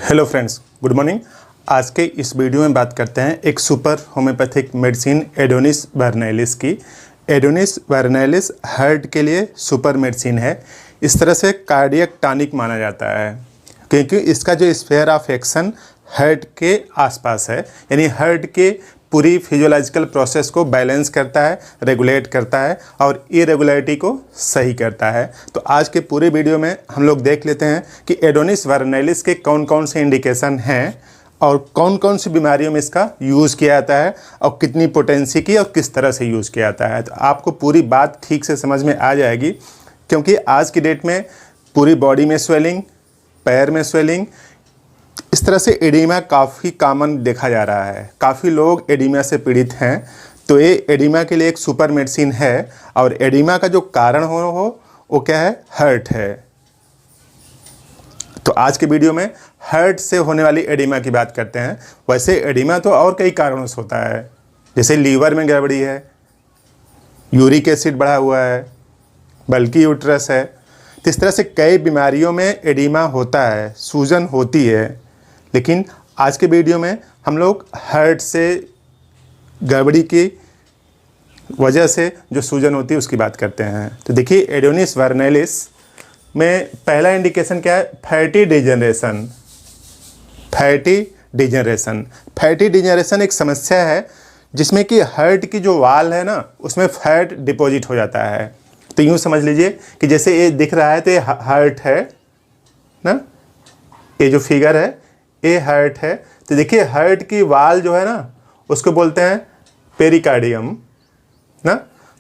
Hello friends, good morning. आज के इस वीडियो में बात करते हैं एक सुपर होम्योपैथिक मेडिसिन एडोनिस वर्नैलिस की। एडोनिस वर्नैलिस हार्ट के लिए सुपर मेडिसिन है। इस तरह से कार्डियक टॉनिक माना जाता है क्योंकि इसका जो स्फीयर ऑफ एक्शन हार्ट के आसपास है, यानी हार्ट के पूरी फिजियोलॉजिकल प्रोसेस को बैलेंस करता है, रेगुलेट करता है और इरेगुलरिटी को सही करता है। तो आज के पूरे वीडियो में हम लोग देख लेते हैं कि एडोनिस वर्नैलिस के कौन कौन से इंडिकेशन हैं और कौन कौन सी बीमारियों में इसका यूज़ किया जाता है और कितनी पोटेंसी की और किस तरह से यूज़ किया जाता है। तो आपको पूरी बात ठीक से समझ में आ जाएगी क्योंकि आज की डेट में पूरी बॉडी में स्वेलिंग, पैर में स्वेलिंग, इस तरह से एडिमा काफ़ी कॉमन देखा जा रहा है। काफ़ी लोग एडिमा से पीड़ित हैं, तो ये एडिमा के लिए एक सुपर मेडिसिन है। और एडिमा का जो कारण हो वो क्या है? हार्ट है। तो आज के वीडियो में हार्ट से होने वाली एडिमा की बात करते हैं। वैसे एडिमा तो और कई कारणों से होता है, जैसे लीवर में गड़बड़ी है, यूरिक एसिड बढ़ा हुआ है, बल्कि यूट्रस है। तो इस तरह से कई बीमारियों में एडिमा होता है, सूजन होती है। लेकिन आज के वीडियो में हम लोग हार्ट से गड़बड़ी की वजह से जो सूजन होती है उसकी बात करते हैं। तो देखिए, एडोनिस वर्नैलिस में पहला इंडिकेशन क्या है? Fatty degeneration. Fatty degeneration fatty degeneration एक समस्या है जिसमें कि हार्ट की जो वाल है ना, उसमें फैट डिपॉजिट हो जाता है। तो यूँ समझ लीजिए कि जैसे ये दिख रहा है तो ये हार्ट है ना, ये जो फिगर है ये हार्ट है। तो देखिए, हार्ट की वाल जो है ना उसको बोलते हैं पेरिकार्डियम ना।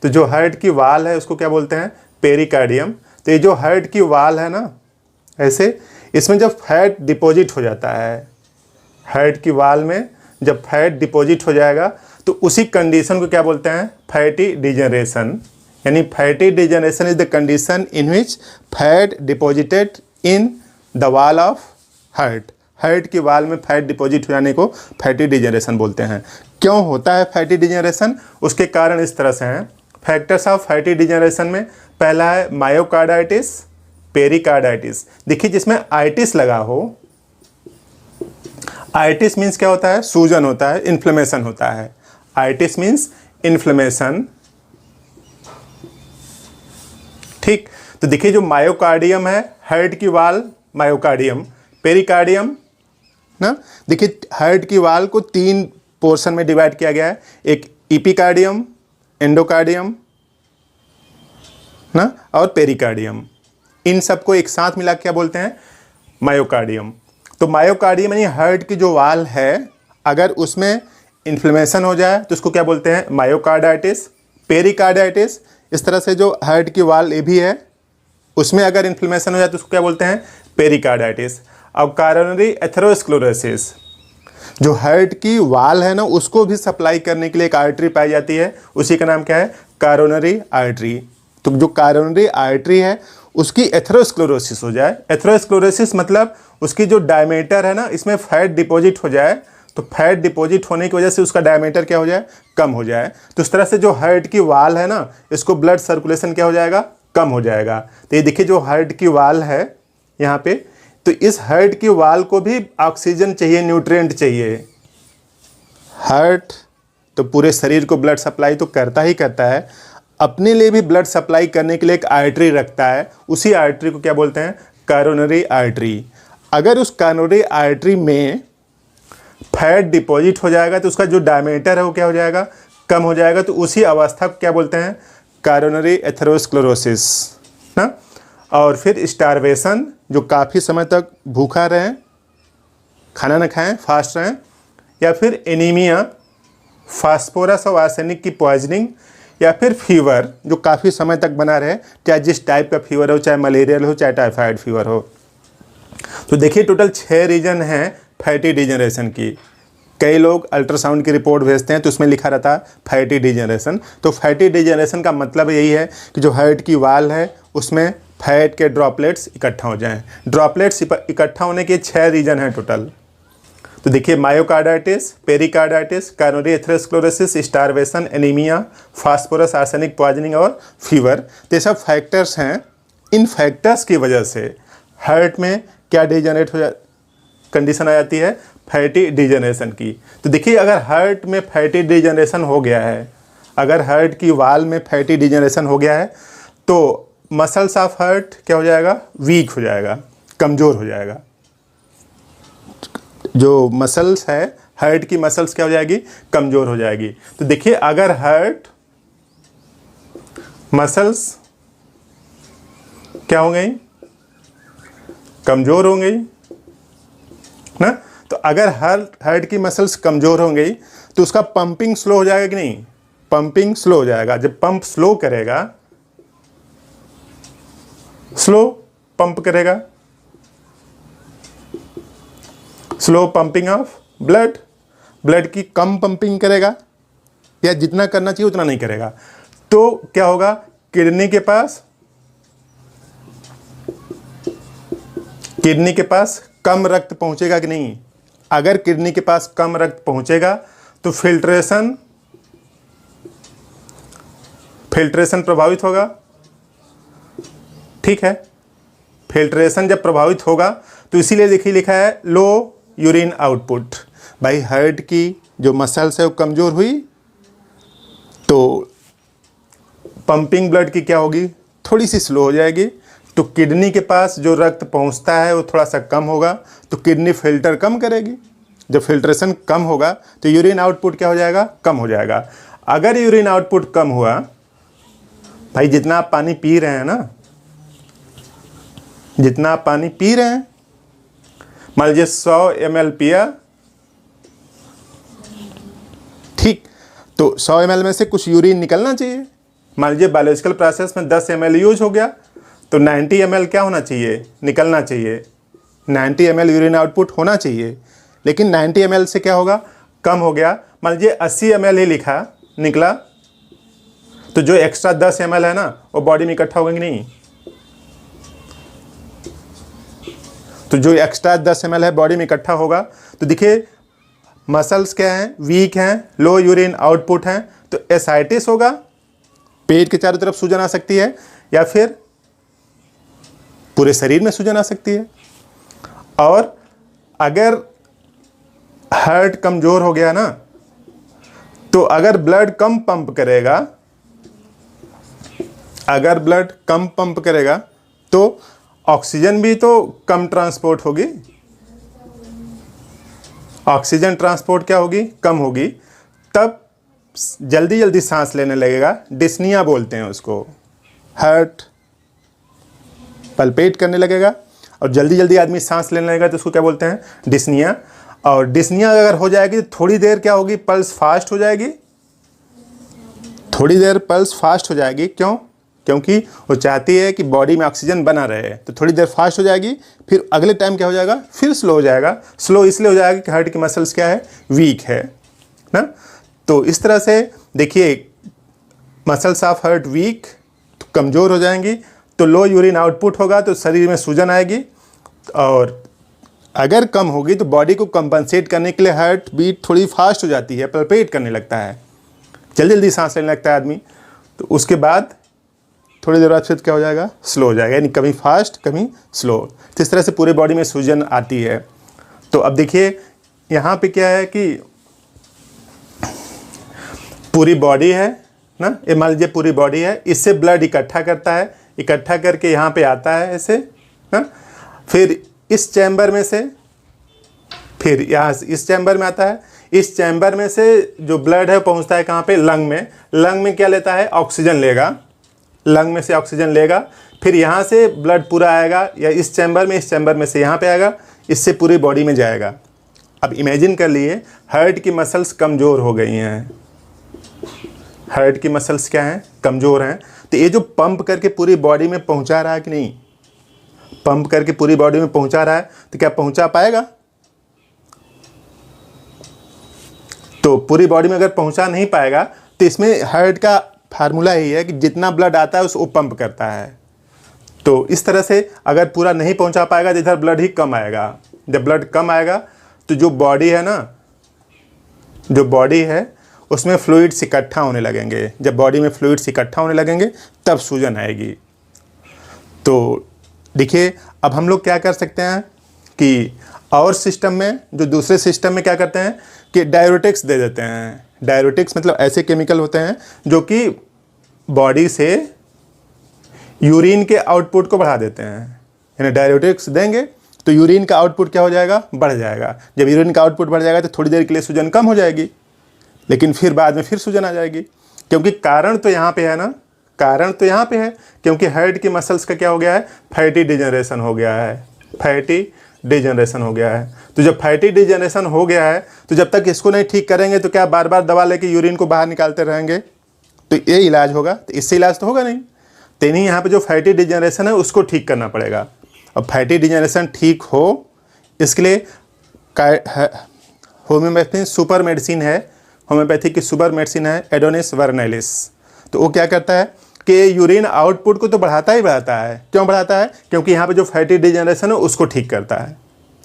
तो जो हार्ट की वाल है उसको क्या बोलते हैं? पेरिकार्डियम। तो ये जो हार्ट की वाल है ना, ऐसे इसमें जब फैट डिपॉजिट हो जाता है, हार्ट की वाल में जब फैट डिपॉजिट हो जाएगा तो उसी कंडीशन को क्या बोलते हैं? Fatty degeneration. यानी fatty degeneration is the condition in which fat deposited in the wall of heart. Heart की वाल में फैट डिपॉजिट हो जाने को फैटी डिजनरेशन बोलते हैं। क्यों होता है फैटी डिजनरेशन? उसके कारण इस तरह से हैं। फैक्टर्स ऑफ फैटी डिजनरेशन में पहला है मायोकार्डाइटिस, पेरिकार्डाइटिस। देखिए, जिसमें आइटिस लगा हो, आइटिस मीन्स क्या होता है? सूजन होता है, इन्फ्लेमेशन होता है। आइटिस मीन्स इन्फ्लेमेशन, ठीक। तो देखिए, जो मायोकार्डियम है, हार्ट की वाल मायोकार्डियम, पेरिकार्डियम ना। देखिए, हार्ट की वाल को 3 पोर्शन में डिवाइड किया गया है। एक इपिकार्डियम, एंडोकार्डियम ना, और पेरिकार्डियम। इन सबको एक साथ मिला क्या बोलते हैं? मायोकार्डियम। तो मायोकार्डियम यानी हार्ट की जो वाल है, अगर उसमें इन्फ्लेमेशन हो जाए तो उसको क्या बोलते हैं? मायोकार्डाइटिस। पेरिकार्डाइटिस, इस तरह से जो हार्ट की वाल ये भी है, उसमें अगर इन्फ्लेमेशन हो जाए तो उसको क्या बोलते हैं? पेरिकार्डाइटिस। अब कोरोनरी एथेरोस्क्लेरोसिस, जो हार्ट की वाल है ना उसको भी सप्लाई करने के लिए एक आर्टरी पाई जाती है, उसी का नाम क्या है? Coronary artery. तो जो कोरोनरी आर्टरी है उसकी एथेरोस्क्लेरोसिस हो जाए, एथेरोस्क्लेरोसिस मतलब उसकी जो डायमीटर है ना, इसमें फैट डिपॉजिट हो जाए, तो फैट डिपॉजिट होने की वजह से उसका डायमीटर क्या हो जाए? कम हो जाए। तो इस तरह से जो हार्ट की वाल है ना, इसको ब्लड सर्कुलेशन क्या हो जाएगा? कम हो जाएगा। तो ये देखिए, जो हार्ट की वाल है यहाँ पे, तो इस हार्ट की वाल को भी ऑक्सीजन चाहिए, न्यूट्रिएंट चाहिए। हार्ट तो पूरे शरीर को ब्लड सप्लाई तो करता ही करता है, अपने लिए भी ब्लड सप्लाई करने के लिए एक आर्टरी रखता है। उसी आर्टरी को क्या बोलते हैं? Coronary artery. अगर उस कोरोनरी आर्टरी में फैट डिपॉजिट हो जाएगा तो उसका जो डायमीटर है वो क्या हो जाएगा? कम हो जाएगा। तो उसी अवस्था को क्या बोलते हैं? कोरोनरी एथेरोस्क्लेरोसिस ना। और फिर स्टारवेशन, जो काफ़ी समय तक भूखा रहें, खाना न खाएं, फास्ट रहें, या फिर एनीमिया, फास्फोरस और आर्सेनिक की पॉइजनिंग, या फिर फीवर जो काफ़ी समय तक बना रहे, चाहे जिस टाइप का फीवर हो, चाहे मलेरियल हो, चाहे टाइफाइड फीवर हो। तो देखिए, टोटल 6 रीजन हैं फैटी डिजनरेशन की। कई लोग अल्ट्रासाउंड की रिपोर्ट भेजते हैं तो उसमें लिखा रहता है फैटी डिजनरेशन। तो फैटी डिजनरेशन का मतलब यही है कि जो हार्ट की वाल है उसमें फैट के ड्रॉपलेट्स इकट्ठा हो जाएं। ड्रॉपलेट्स इकट्ठा होने के 6 रीजन हैं टोटल। तो देखिए, myocarditis, pericarditis, coronary atherosclerosis, starvation, anaemia, phosphorus arsenic poisoning और फीवर। तो ये सब फैक्टर्स हैं। इन फैक्टर्स की वजह से हार्ट में क्या डिजनरेट हो कंडीशन आ जाती है फैटी डिजनरेशन की। तो देखिए अगर हार्ट में फैटी डिजनरेशन हो गया है, अगर हार्ट की वाल में फैटी डिजनरेशन हो गया है तो मसल्स ऑफ हार्ट क्या हो जाएगा, वीक हो जाएगा, कमज़ोर हो जाएगा। जो मसल्स है हार्ट की मसल्स क्या हो जाएगी, कमज़ोर हो जाएगी। तो देखिए अगर हार्ट मसल्स क्या हो गई, कमज़ोर हो गई ना। तो अगर हार्ट की मसल्स कमज़ोर हो गई तो उसका पंपिंग स्लो हो जाएगा कि नहीं, पंपिंग स्लो हो जाएगा। जब पंप स्लो करेगा, स्लो पंप करेगा, slow pumping of blood, blood की कम पंपिंग करेगा या जितना करना चाहिए उतना नहीं करेगा। तो क्या होगा, किडनी के पास कम रक्त पहुंचेगा कि नहीं। अगर किडनी के पास कम रक्त पहुंचेगा तो फिल्ट्रेशन प्रभावित होगा। ठीक है, फिल्ट्रेशन जब प्रभावित होगा तो इसीलिए देखिए लिखा है लो यूरिन आउटपुट। भाई हार्ट की जो मसल्स है वो कमज़ोर हुई तो पंपिंग ब्लड की क्या होगी, थोड़ी सी स्लो हो जाएगी। तो किडनी के पास जो रक्त पहुंचता है वो थोड़ा सा कम होगा, तो किडनी फिल्टर कम करेगी। जब फिल्ट्रेशन कम होगा तो यूरिन आउटपुट क्या हो जाएगा, कम हो जाएगा। अगर यूरिन आउटपुट कम हुआ, भाई जितना आप पानी पी रहे हैं ना, जितना आप पानी पी रहे हैं, मान लीजिए 100 ml पिया, ठीक, तो 100 ml में से कुछ यूरिन निकलना चाहिए। मान लीजिए बायोलॉजिकल प्रोसेस में 10 ml यूज हो गया तो 90 ml क्या होना चाहिए, निकलना चाहिए। 90 ml यूरिन आउटपुट होना चाहिए, लेकिन 90 ml से क्या होगा, कम हो गया। मान लीजिए 80 ml ही निकला, तो जो एक्स्ट्रा 10 ml है ना वो बॉडी में इकट्ठा होगा कि नहीं। तो जो एक्स्ट्रा 10 ml है बॉडी में इकट्ठा होगा। तो देखिए मसल्स क्या हैं, वीक हैं, लो यूरिन आउटपुट हैं, तो एसाइटिस होगा, पेट के चारों तरफ सूजन आ सकती है या फिर पूरे शरीर में सूजन आ सकती है। और अगर हार्ट कमज़ोर हो गया ना, तो अगर ब्लड कम पंप करेगा, अगर ब्लड कम पंप करेगा तो ऑक्सीजन भी तो कम ट्रांसपोर्ट होगी, ऑक्सीजन ट्रांसपोर्ट क्या होगी, कम होगी। तब जल्दी जल्दी सांस लेने लगेगा, डिस्निया बोलते हैं उसको। हार्ट पल्पेट करने लगेगा और जल्दी जल्दी आदमी सांस लेने लगेगा तो उसको क्या बोलते हैं, डिस्निया। और डिस्निया अगर हो जाएगी तो थोड़ी देर क्या होगी, पल्स फास्ट हो जाएगी, थोड़ी देर पल्स फास्ट हो जाएगी। क्यों, क्योंकि वो चाहती है कि बॉडी में ऑक्सीजन बना रहे, तो थोड़ी देर फास्ट हो जाएगी, फिर अगले टाइम क्या हो जाएगा, फिर स्लो हो जाएगा। स्लो इसलिए हो जाएगा कि हार्ट की मसल्स क्या है, वीक है ना। तो इस तरह से देखिए मसल्स ऑफ हार्ट वीक, तो कमज़ोर हो जाएंगी, तो लो यूरिन आउटपुट होगा तो शरीर में सूजन आएगी, और अगर कम होगी तो बॉडी को कंपनसेट करने के लिए हार्ट बीट थोड़ी फास्ट हो जाती है, पल्पेट करने लगता है, जल्दी जल्दी सांस लेने लगता है आदमी। तो उसके बाद थोड़ी देर बाद फिर क्या हो जाएगा, स्लो हो जाएगा, यानी कभी फास्ट कभी स्लो। तो इस तरह से पूरे बॉडी में सूजन आती है। तो अब देखिए यहाँ पे क्या है कि पूरी बॉडी है ना, ये मान लीजिए पूरी बॉडी है, इससे ब्लड इकट्ठा करता है, इकट्ठा करके यहाँ पे आता है ऐसे ना, फिर इस चैम्बर में से, फिर यहाँ इस चैम्बर में आता है, इस चैम्बर में से जो ब्लड है पहुँचता है कहाँ पे, लंग में। लंग में क्या लेता है, ऑक्सीजन लेगा, लंग में से ऑक्सीजन लेगा, फिर यहाँ से ब्लड पूरा आएगा, या इस चैम्बर में से यहाँ पे आएगा, इससे पूरी बॉडी में जाएगा। अब इमेजिन कर लिए हार्ट की मसल्स कमज़ोर हो गई हैं, हार्ट की मसल्स क्या हैं, कमज़ोर हैं, तो ये जो पंप करके पूरी बॉडी में पहुँचा रहा है कि नहीं, पंप करके पूरी बॉडी में पहुँचा रहा है, तो क्या पहुँचा पाएगा। तो पूरी बॉडी में अगर पहुँचा नहीं पाएगा तो इसमें हार्ट का फार्मूला यही है कि जितना ब्लड आता है उसको पंप करता है। तो इस तरह से अगर पूरा नहीं पहुंचा पाएगा तो इधर ब्लड ही कम आएगा। जब ब्लड कम आएगा तो जो बॉडी है ना, जो बॉडी है उसमें फ्लूइड्स इकट्ठा होने लगेंगे। जब बॉडी में फ्लूइड्स इकट्ठा होने लगेंगे तब सूजन आएगी। तो देखिए अब हम लोग क्या कर सकते हैं कि और सिस्टम में, जो दूसरे सिस्टम में क्या करते हैं कि डाययूरेटिक्स दे देते हैं। डाययूरेटिक्स मतलब ऐसे केमिकल होते हैं जो कि बॉडी से यूरिन के आउटपुट को बढ़ा देते हैं। यानी डाययूरेटिक्स देंगे तो यूरिन का आउटपुट क्या हो जाएगा, बढ़ जाएगा। जब यूरिन का आउटपुट बढ़ जाएगा तो थोड़ी देर के लिए सूजन कम हो जाएगी, लेकिन फिर बाद में फिर सूजन आ जाएगी। क्योंकि कारण तो यहाँ पे है ना, कारण तो यहाँ पे है, क्योंकि हार्ट की मसल्स का क्या हो गया है, फैटी डिजनरेशन हो गया है। फैटी डिजनरेशन हो गया है। तो जब फैटी डिजनरेशन हो गया है तो जब तक इसको नहीं ठीक करेंगे तो क्या बार बार दवा लेके यूरिन को बाहर निकालते रहेंगे, तो ये इलाज होगा? तो इससे इलाज तो होगा नहीं। तो नहीं, यहाँ पे जो फैटी डिजनरेशन है उसको ठीक करना पड़ेगा। अब फैटी डिजनरेशन ठीक हो इसके लिए होम्योपैथी सुपर मेडिसिन है, होम्योपैथी की सुपर मेडिसिन है एडोनिस वर्नैलिस। तो वो क्या करता है कि यूरिन आउटपुट को तो बढ़ाता ही बढ़ाता है। क्यों बढ़ाता है? क्योंकि यहाँ पे जो फैटी डिजनरेशन है उसको ठीक करता है।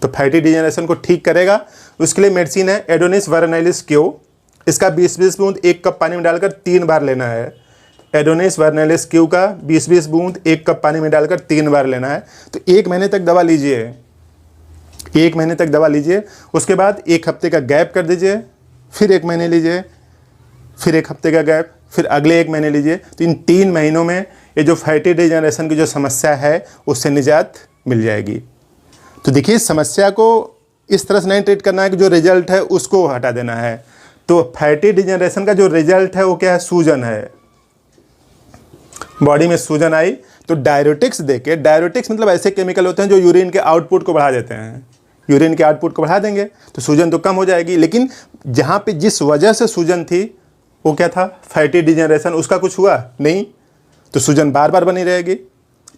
तो फैटी डिजनरेशन को ठीक करेगा, उसके लिए मेडिसिन है एडोनिस वर्नैलिस क्यू। इसका 20-20 बूंद 1 कप पानी में डालकर 3 बार लेना है। एडोनिस वर्नैलिस क्यू का 20-20 बूंद 1 कप पानी में डालकर 3 बार लेना है। तो 1 महीने तक दवा लीजिए, 1 महीने तक दवा लीजिए। उसके बाद 1 हफ्ते का गैप कर दीजिए, फिर 1 महीने लीजिए, फिर 1 हफ्ते का गैप, फिर अगले 1 महीने लीजिए। तो इन 3 महीनों में ये जो फैटी डिजनरेशन की जो समस्या है उससे निजात मिल जाएगी। तो देखिए, समस्या को इस तरह से नहीं ट्रीट करना है कि जो रिजल्ट है उसको हटा देना है। तो फैटी डिजनरेशन का जो रिजल्ट है वो क्या है, सूजन है। बॉडी में सूजन आई तो डाययूरेटिक्स देके, डाययूरेटिक्स मतलब ऐसे केमिकल होते हैं जो यूरिन के आउटपुट को बढ़ा देते हैं। यूरिन के आउटपुट को बढ़ा देंगे तो सूजन तो कम हो जाएगी, लेकिन जहाँ पे जिस वजह से सूजन थी वो क्या था, फैटी डिजनरेशन, उसका कुछ हुआ नहीं। तो सूजन बार बार बनी रहेगी।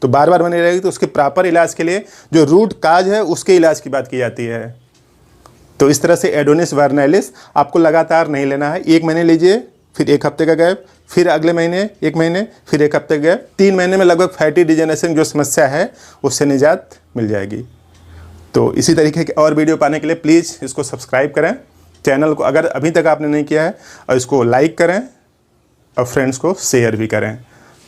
तो बार बार बनी रहेगी तो उसके प्रॉपर इलाज के लिए जो रूट काज है उसके इलाज की बात की जाती है। तो इस तरह से एडोनिस वर्नैलिस आपको लगातार नहीं लेना है। 1 महीने लीजिए, फिर 1 हफ्ते का गैप, फिर अगले महीने 1 महीने, फिर 1 हफ्ते का गैप। 3 महीने में लगभग फैटी डिजनरेशन जो समस्या है उससे निजात मिल जाएगी। तो इसी तरीके के और वीडियो पाने के लिए प्लीज़ इसको सब्सक्राइब करें चैनल को, अगर अभी तक आपने नहीं किया है, और इसको लाइक करें और फ्रेंड्स को शेयर भी करें।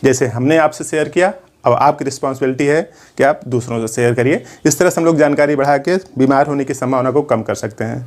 जैसे हमने आपसे शेयर किया, अब आपकी रिस्पॉन्सिबिलिटी है कि आप दूसरों से शेयर करिए। इस तरह से हम लोग जानकारी बढ़ा के बीमार होने की संभावना को कम कर सकते हैं।